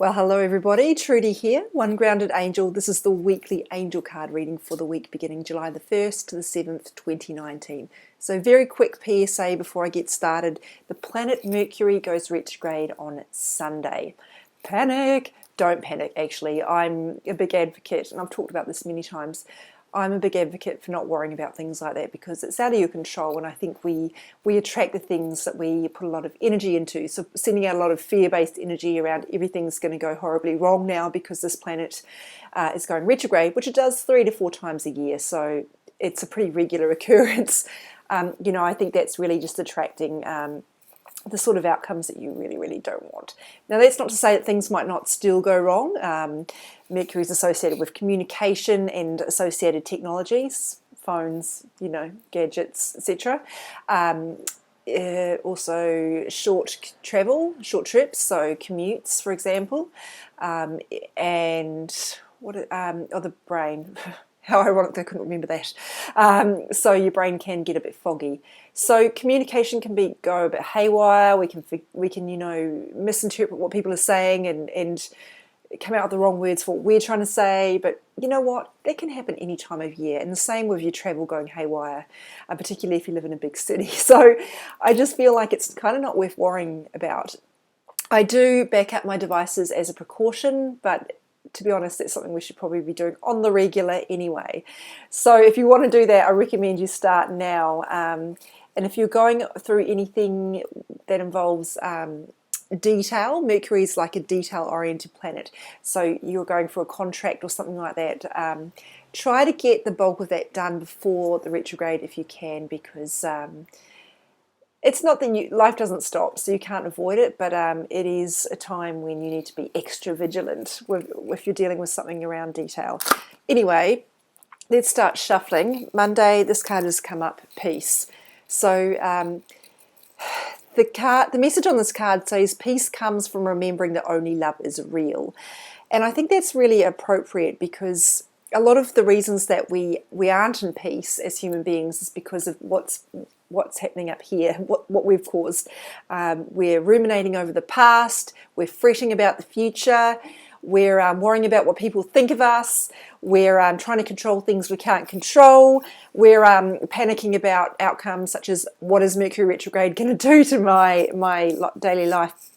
Well, hello everybody, Trudy here, One Grounded Angel. This is the weekly angel card reading for the week beginning July the 1st to the 7th, 2019. So very quick PSA before I get started. The planet Mercury goes retrograde on Sunday. Panic! Don't panic, actually. I'm a big advocate, and I've talked about this many times. I'm a big advocate for not worrying about things like that because it's out of your control, and I think we attract the things that we put a lot of energy into. So sending out a lot of fear-based energy around everything's going to go horribly wrong now because this planet is going retrograde, which it does 3 to 4 times a year, so it's a pretty regular occurrence. I think that's really just attracting the sort of outcomes that you really don't want. Now, that's not to say that things might not still go wrong. Mercury is associated with communication and associated technologies, phones, gadgets, etc. Also short travel, short trips, so commutes, for example, and the brain. How ironic I couldn't remember that. So your brain can get a bit foggy. So communication can go a bit haywire. We can misinterpret what people are saying and come out with the wrong words for what we're trying to say. But you know what? That can happen any time of year. And the same with your travel going haywire, particularly if you live in a big city. So I just feel like it's kind of not worth worrying about. I do back up my devices as a precaution, but to be honest, that's something we should probably be doing on the regular anyway. So if you want to do that, I recommend you start now. And if you're going through anything that involves detail, Mercury is like a detail-oriented planet. So you're going for a contract or something like that. Try to get the bulk of that done before the retrograde if you can, because it's not that life doesn't stop, so you can't avoid it, but it is a time when you need to be extra vigilant if you're dealing with something around detail. Anyway, let's start shuffling. Monday, this card has come up, peace. So the message on this card says peace comes from remembering that only love is real. And I think that's really appropriate because a lot of the reasons that we aren't in peace as human beings is because of what's happening up here, what we've caused. We're ruminating over the past, we're fretting about the future, we're worrying about what people think of us, we're trying to control things we can't control, we're panicking about outcomes such as what is Mercury retrograde going to do to my daily life.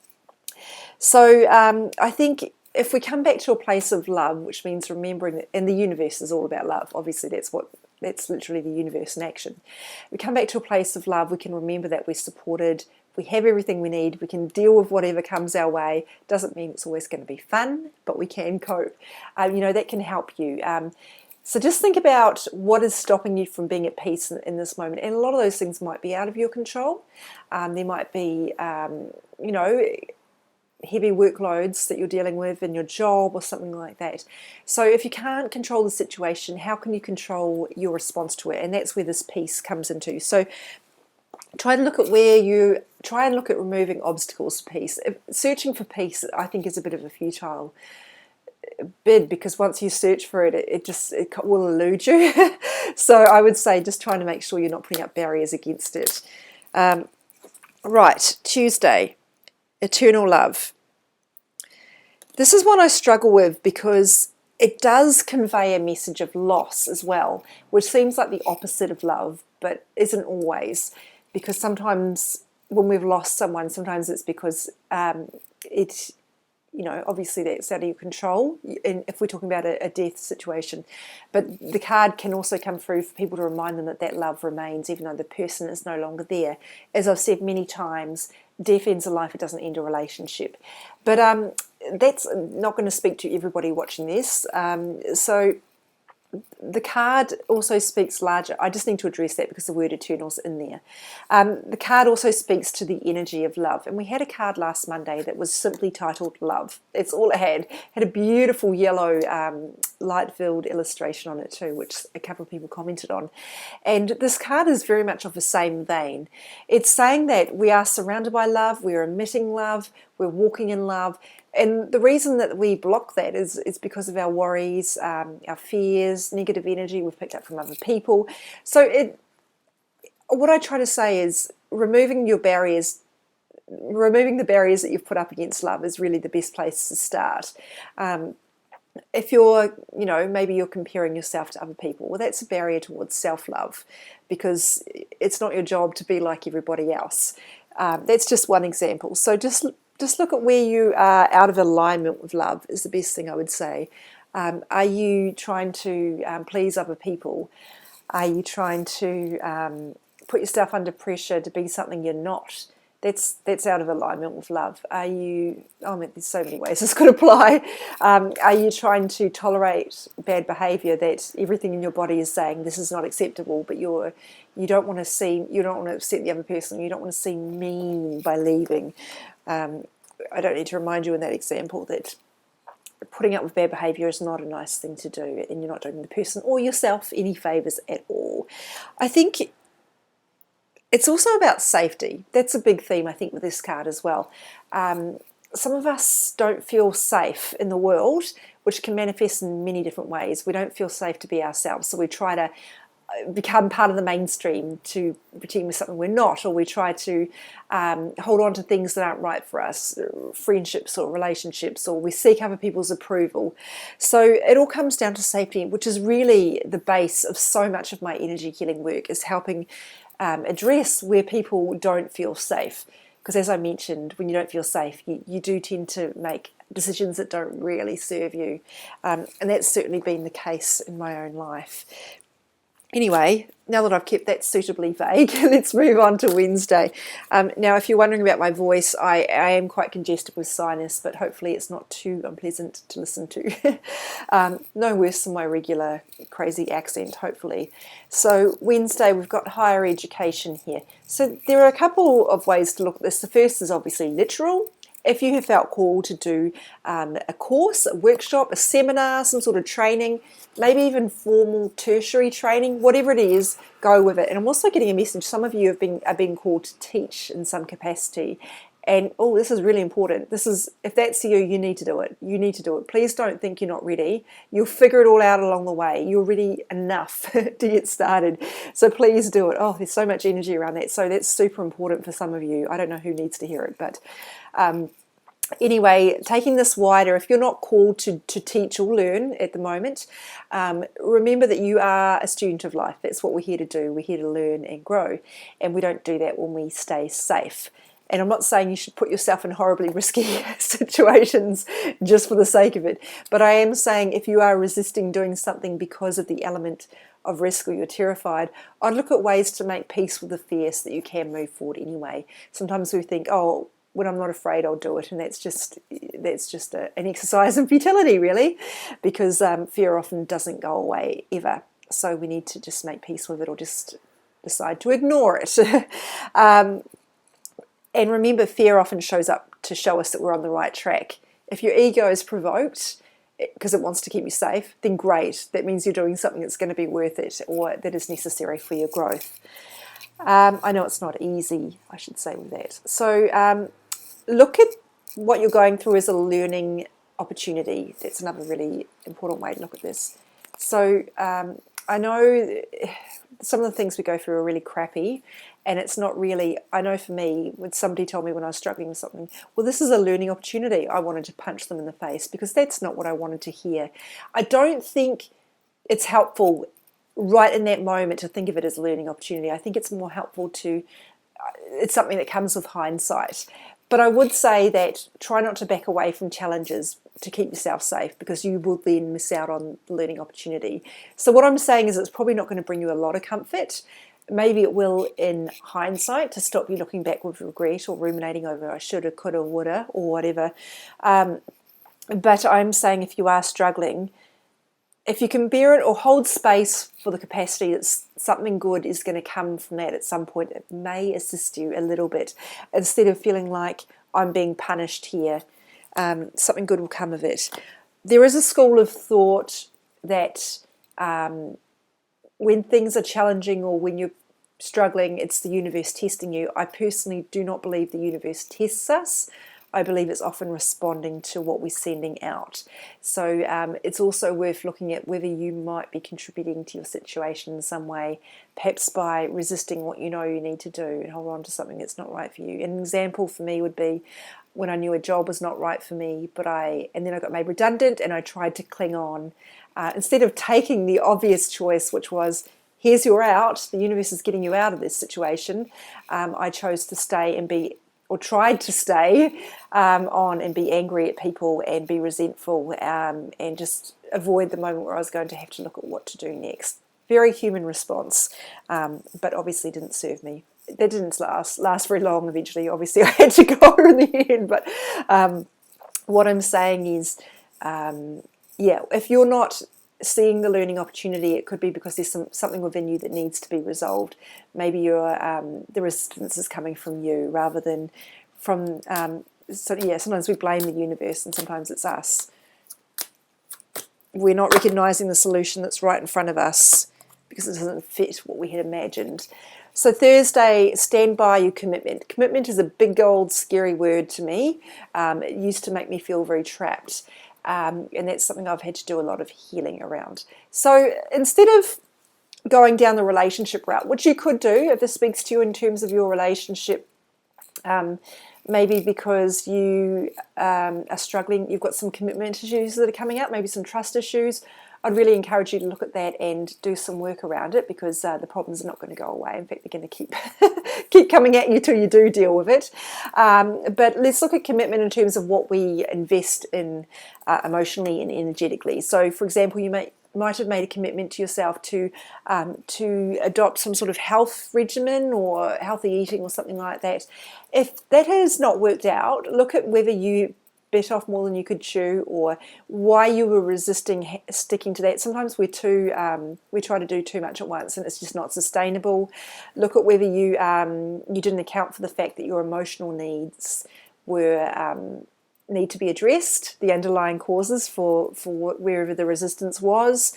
So I think if we come back to a place of love, which means remembering that, and the universe is all about love, obviously that's literally the universe in action. We come back to a place of love, we can remember that we're supported, we have everything we need, we can deal with whatever comes our way. Doesn't mean it's always going to be fun, but we can cope. That can help you. So just think about what is stopping you from being at peace in this moment. And a lot of those things might be out of your control. There might be, heavy workloads that you're dealing with in your job or something like that. So if you can't control the situation, how can you control your response to it? And that's where this peace comes into. So try and look at removing obstacles to peace. Searching for peace, I think, is a bit of a futile bid because once you search for it, it will elude you. So I would say just trying to make sure you're not putting up barriers against it. Right, Tuesday. Eternal love. This is one I struggle with because it does convey a message of loss as well, which seems like the opposite of love, but isn't always. Because sometimes when we've lost someone, sometimes it's because obviously that's out of your control, and if we're talking about a death situation. But the card can also come through for people to remind them that love remains, even though the person is no longer there. As I've said many times, death ends a life, it doesn't end a relationship. But that's not going to speak to everybody watching this. So the card also speaks larger. I just need to address that because the word eternal's in there. The card also speaks to the energy of love. And we had a card last Monday that was simply titled Love. That's all it had. It had a beautiful yellow light-filled illustration on it too, which a couple of people commented on. And this card is very much of the same vein. It's saying that we are surrounded by love, we're emitting love, we're walking in love. And the reason that we block that is because of our worries, our fears, negative energy we've picked up from other people. So what I try to say is removing your barriers removing the barriers that you've put up against love is really the best place to start. If you're, maybe you're comparing yourself to other people, well, that's a barrier towards self-love, because it's not your job to be like everybody else. That's just one example. So just look at where you are out of alignment with love is the best thing I would say. Are you trying to please other people? Are you trying to put yourself under pressure to be something you're not? That's out of alignment with love. Are you, there's so many ways this could apply. Are you trying to tolerate bad behaviour that everything in your body is saying this is not acceptable, but you don't want to upset the other person, you don't want to seem mean by leaving. I don't need to remind you in that example that putting up with bad behaviour is not a nice thing to do, and you're not doing the person or yourself any favours at all. I think it's also about safety. That's a big theme, I think, with this card as well. Some of us don't feel safe in the world, which can manifest in many different ways. We don't feel safe to be ourselves, so we try to become part of the mainstream to pretend we're something we're not, or we try to hold on to things that aren't right for us, friendships or relationships, or we seek other people's approval. So it all comes down to safety, which is really the base of so much of my energy healing work, is helping address where people don't feel safe. Because as I mentioned, when you don't feel safe, you do tend to make decisions that don't really serve you. And that's certainly been the case in my own life. Anyway, now that I've kept that suitably vague, let's move on to Wednesday. Now, if you're wondering about my voice, I am quite congested with sinus, but hopefully it's not too unpleasant to listen to. No worse than my regular crazy accent, hopefully. So Wednesday, we've got higher education here. So there are a couple of ways to look at this. The first is obviously literal. If you have felt called to do a course, a workshop, a seminar, some sort of training, maybe even formal tertiary training, whatever it is, go with it. And I'm also getting a message, some of you are being called to teach in some capacity. And this is really important. If that's you, you need to do it. You need to do it. Please don't think you're not ready. You'll figure it all out along the way. You're ready enough to get started. So please do it. There's so much energy around that. So that's super important for some of you. I don't know who needs to hear it, but anyway, taking this wider, if you're not called to teach or learn at the moment, remember that you are a student of life. That's what we're here to do. We're here to learn and grow. And we don't do that when we stay safe. And I'm not saying you should put yourself in horribly risky situations just for the sake of it. But I am saying if you are resisting doing something because of the element of risk, or you're terrified, I'd look at ways to make peace with the fear so that you can move forward anyway. Sometimes we think, when I'm not afraid, I'll do it. And that's just an exercise in futility, really, because fear often doesn't go away ever. So we need to just make peace with it, or just decide to ignore it. And remember, fear often shows up to show us that we're on the right track. If your ego is provoked because it wants to keep you safe, then great. That means you're doing something that's going to be worth it, or that is necessary for your growth. I know it's not easy, I should say, with that. So look at what you're going through as a learning opportunity. That's another really important way to look at this. So I know some of the things we go through are really crappy, and it's not really, I know for me, when somebody told me when I was struggling with something, well, this is a learning opportunity, I wanted to punch them in the face, because that's not what I wanted to hear. I don't think it's helpful right in that moment to think of it as a learning opportunity. I think it's more helpful it's something that comes with hindsight. But I would say that try not to back away from challenges to keep yourself safe, because you will then miss out on the learning opportunity. So what I'm saying is it's probably not going to bring you a lot of comfort. Maybe it will in hindsight, to stop you looking back with regret or ruminating over I shoulda, coulda, woulda, or whatever. But I'm saying if you are struggling, if you can bear it or hold space for the capacity that something good is going to come from that at some point, it may assist you a little bit. Instead of feeling like I'm being punished here, something good will come of it. There is a school of thought that when things are challenging or when you're struggling, it's the universe testing you. I personally do not believe the universe tests us. I believe it's often responding to what we're sending out. So it's also worth looking at whether you might be contributing to your situation in some way, perhaps by resisting what you know you need to do and hold on to something that's not right for you. An example for me would be when I knew a job was not right for me, and then I got made redundant and I tried to cling on. Instead of taking the obvious choice, which was, here's your out, the universe is getting you out of this situation, I chose to stay and tried to stay on and be angry at people and be resentful and just avoid the moment where I was going to have to look at what to do next. Very human response, but obviously didn't serve me. That didn't last very long. Eventually, obviously, I had to go in the end. But what I'm saying is, if you're not seeing the learning opportunity, it could be because there's something within you that needs to be resolved. Maybe the resistance is coming from you rather than from. Sometimes we blame the universe, and sometimes it's us. We're not recognizing the solution that's right in front of us because it doesn't fit what we had imagined. So Thursday, stand by your commitment. Commitment is a big, old, scary word to me. It used to make me feel very trapped. And that's something I've had to do a lot of healing around. So instead of going down the relationship route, which you could do if this speaks to you in terms of your relationship, maybe because you are struggling, you've got some commitment issues that are coming up, maybe some trust issues, I'd really encourage you to look at that and do some work around it, because the problems are not going to go away. In fact, they're going to keep coming at you till you do deal with it. But let's look at commitment in terms of what we invest in emotionally and energetically. So, for example, you might have made a commitment to yourself to adopt some sort of health regimen or healthy eating or something like that. If that has not worked out, look at whether you bit off more than you could chew, or why you were resisting sticking to that. Sometimes we try to do too much at once, and it's just not sustainable. Look at whether you didn't account for the fact that your emotional needs need to be addressed, the underlying causes for wherever the resistance was.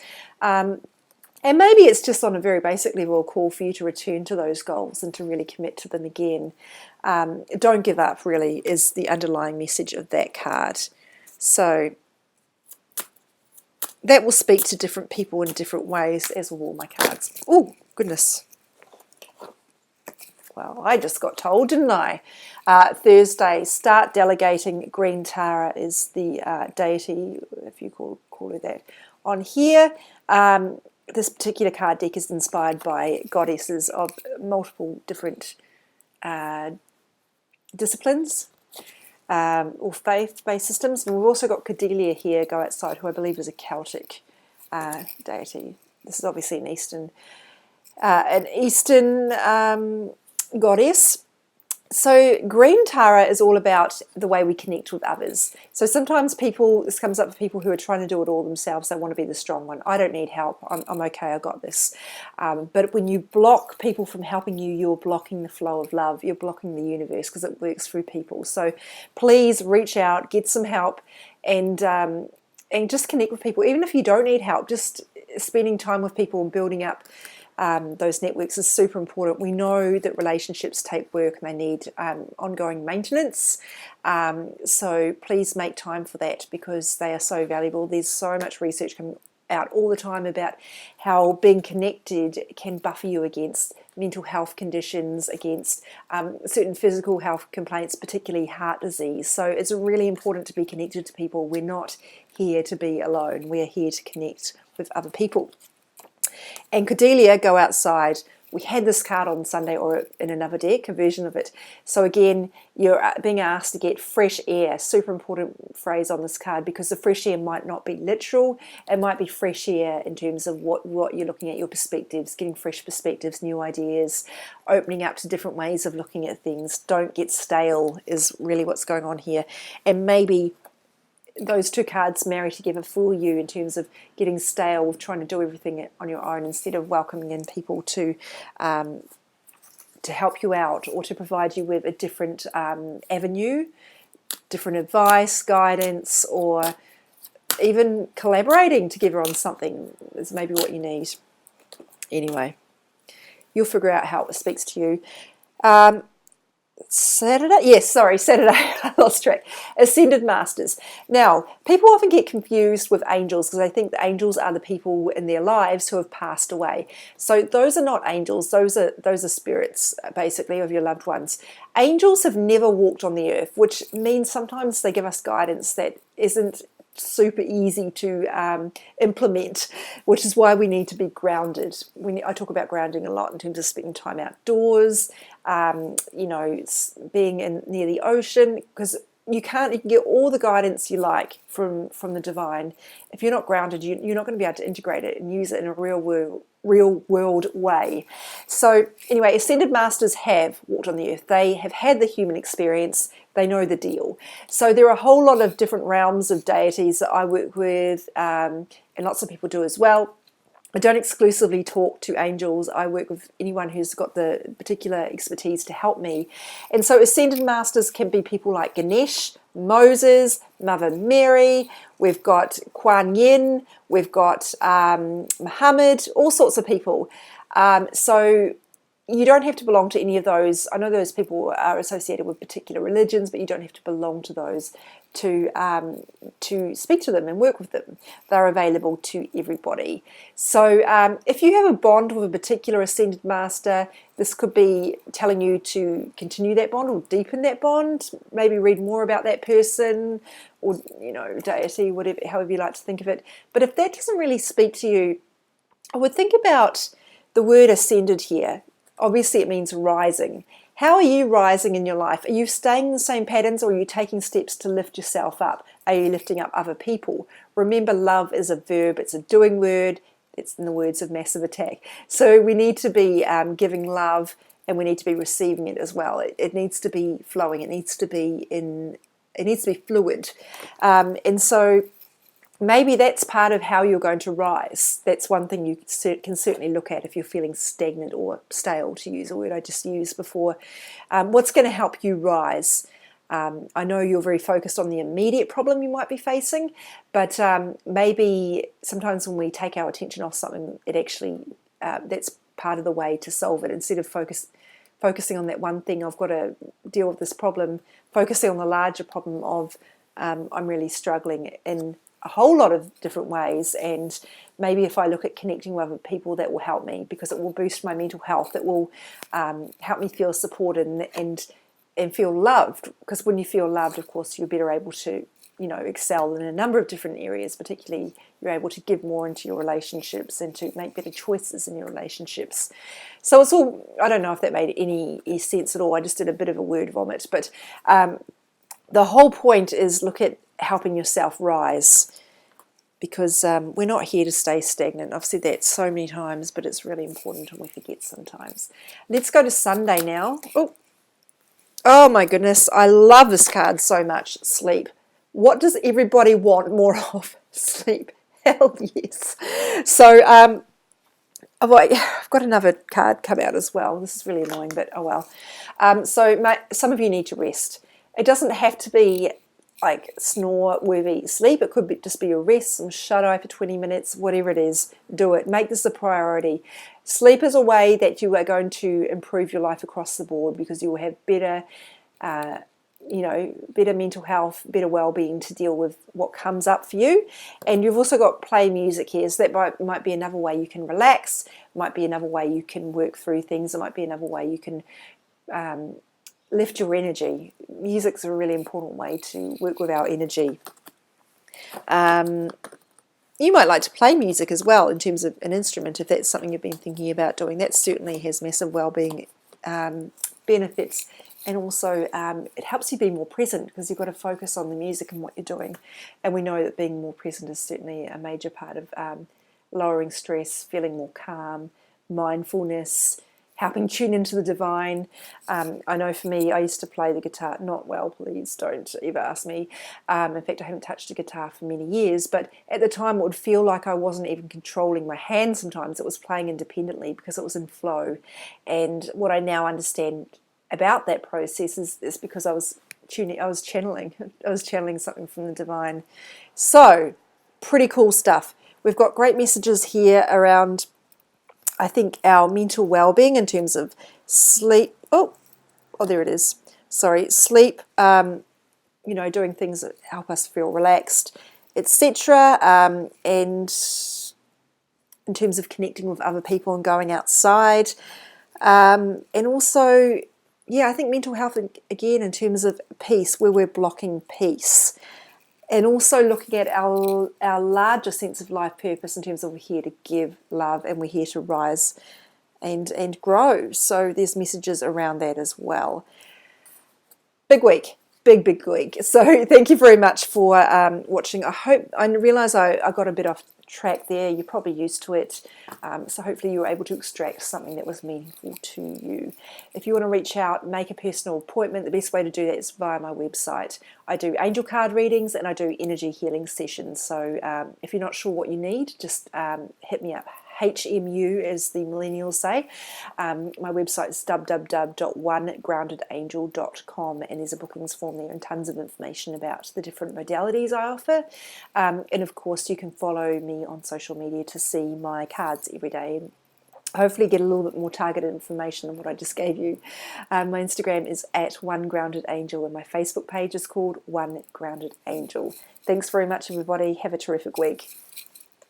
And maybe it's just on a very basic level a call for you to return to those goals and to really commit to them again. Don't give up, really, is the underlying message of that card. So that will speak to different people in different ways, as will all my cards. Oh, goodness. Well, I just got told, didn't I? Thursday, start delegating. Green Tara is the deity, if you call her that, on here. This particular card deck is inspired by goddesses of multiple different disciplines or faith-based systems. And we've also got Cordelia here, go outside, who I believe is a Celtic deity. This is obviously an Eastern goddess. So Green Tara is all about the way we connect with others. So sometimes this comes up for people who are trying to do it all themselves. They want to be the strong one. I don't need help. I'm okay. I got this. But when you block people from helping you, you're blocking the flow of love. You're blocking the universe, because it works through people. So please reach out, get some help, and just connect with people. Even if you don't need help, just spending time with people and building up those networks is super important. We know that relationships take work and they need ongoing maintenance. So please make time for that, because they are so valuable. There's so much research coming out all the time about how being connected can buffer you against mental health conditions, against certain physical health complaints, particularly heart disease. So it's really important to be connected to people. We're not here to be alone. We're here to connect with other people. And Cordelia, go outside. We had this card on Sunday, or in another deck, a version of it. So again, you're being asked to get fresh air. Super important phrase on this card, because the fresh air might not be literal. It might be fresh air in terms of what you're looking at, your perspectives, getting fresh perspectives, new ideas, opening up to different ways of looking at things. Don't get stale is really what's going on here. And maybe those two cards marry together for you in terms of getting stale with trying to do everything on your own, instead of welcoming in people to help you out, or to provide you with a different avenue, different advice, guidance, or even collaborating together on something is maybe what you need. Anyway, you'll figure out how it speaks to you. Saturday? Yes, sorry, Saturday. I lost track. Ascended Masters. Now, people often get confused with angels because they think the angels are the people in their lives who have passed away. So those are not angels. Those are spirits, basically, of your loved ones. Angels have never walked on the earth, which means sometimes they give us guidance that isn't super easy to implement, which is why we need to be grounded. I talk about grounding a lot in terms of spending time outdoors, being near the ocean, because you can get all the guidance you like from the divine. If you're not grounded, you're not going to be able to integrate it and use it in a real world way. So anyway, Ascended Masters have walked on the earth. They have had the human experience. They know the deal. So there are a whole lot of different realms of deities that I work with, and lots of people do as well. I don't exclusively talk to angels. I work with anyone who's got the particular expertise to help me. And so Ascended Masters can be people like Ganesh, Moses, Mother Mary. We've got Kuan Yin. We've got Muhammad, all sorts of people. So you don't have to belong to any of those. I know those people are associated with particular religions, but you don't have to belong to those to speak to them and work with them. They're available to everybody. So if you have a bond with a particular Ascended Master, this could be telling you to continue that bond or deepen that bond, maybe read more about that person or, deity, whatever, however you like to think of it. But if that doesn't really speak to you, I would think about the word ascended here. Obviously, it means rising. How are you rising in your life? Are you staying in the same patterns, or are you taking steps to lift yourself up? Are you lifting up other people? Remember, love is a verb. It's a doing word. It's in the words of Massive Attack. So we need to be giving love, and we need to be receiving it as well. It needs to be flowing. It needs to be fluid. And so maybe that's part of how you're going to rise. That's one thing you can certainly look at if you're feeling stagnant or stale, to use a word I just used before. What's going to help you rise? I know you're very focused on the immediate problem you might be facing, but maybe sometimes when we take our attention off something, it actually that's part of the way to solve it. Instead of focusing on that one thing, I've got to deal with this problem, focusing on the larger problem of I'm really struggling in a whole lot of different ways, and maybe if I look at connecting with other people, that will help me, because it will boost my mental health. It will help me feel supported and feel loved, because when you feel loved, of course, you're better able to excel in a number of different areas. Particularly, you're able to give more into your relationships and to make better choices in your relationships. So it's all, I don't know if that made any sense at all. I just did a bit of a word vomit, but the whole point is look at helping yourself rise, because we're not here to stay stagnant. I've said that so many times, but it's really important and we forget sometimes. Let's go to Sunday now. Oh my goodness, I love this card so much. Sleep. What does everybody want more of? Sleep. Hell yes. So I've got another card come out as well. This is really annoying, but oh well. Some of you need to rest. It doesn't have to be like snore-worthy sleep. It could just be a rest, some shut-eye for 20 minutes, whatever it is, do it. Make this a priority. Sleep is a way that you are going to improve your life across the board, because you will have better mental health, better well-being to deal with what comes up for you. And you've also got play music here, so that might be another way you can relax, might be another way you can work through things, it might be another way you can lift your energy. Music's a really important way to work with our energy. You might like to play music as well in terms of an instrument, if that's something you've been thinking about doing. That certainly has massive well-being benefits, and also it helps you be more present, because you've got to focus on the music and what you're doing. And we know that being more present is certainly a major part of lowering stress, feeling more calm, mindfulness, helping tune into the divine. I know for me, I used to play the guitar, not well, please don't ever ask me. In fact, I haven't touched a guitar for many years, but at the time it would feel like I wasn't even controlling my hand sometimes. It was playing independently because it was in flow. And what I now understand about that process is because I was channeling something from the divine. So, pretty cool stuff. We've got great messages here around, I think, our mental well-being in terms of sleep. Oh, there it is. sleep, doing things that help us feel relaxed, etc. And in terms of connecting with other people and going outside. And also, I think mental health, again, in terms of peace, where we're blocking peace. And also looking at our larger sense of life purpose in terms of we're here to give love and we're here to rise and grow. So there's messages around that as well. Big week. Big week. So thank you very much for watching. I realise I got a bit off track there. You're probably used to it. So hopefully you were able to extract something that was meaningful to you. If you want to reach out, make a personal appointment, the best way to do that is via my website. I do angel card readings and I do energy healing sessions. So if you're not sure what you need, just hit me up. HMU, as the millennials say. My website is www.onegroundedangel.com, and there's a bookings form there and tons of information about the different modalities I offer. And of course, you can follow me on social media to see my cards every day and hopefully get a little bit more targeted information than what I just gave you. My Instagram is @OneGroundedAngel, and my Facebook page is called One Grounded Angel. Thanks very much, everybody. Have a terrific week.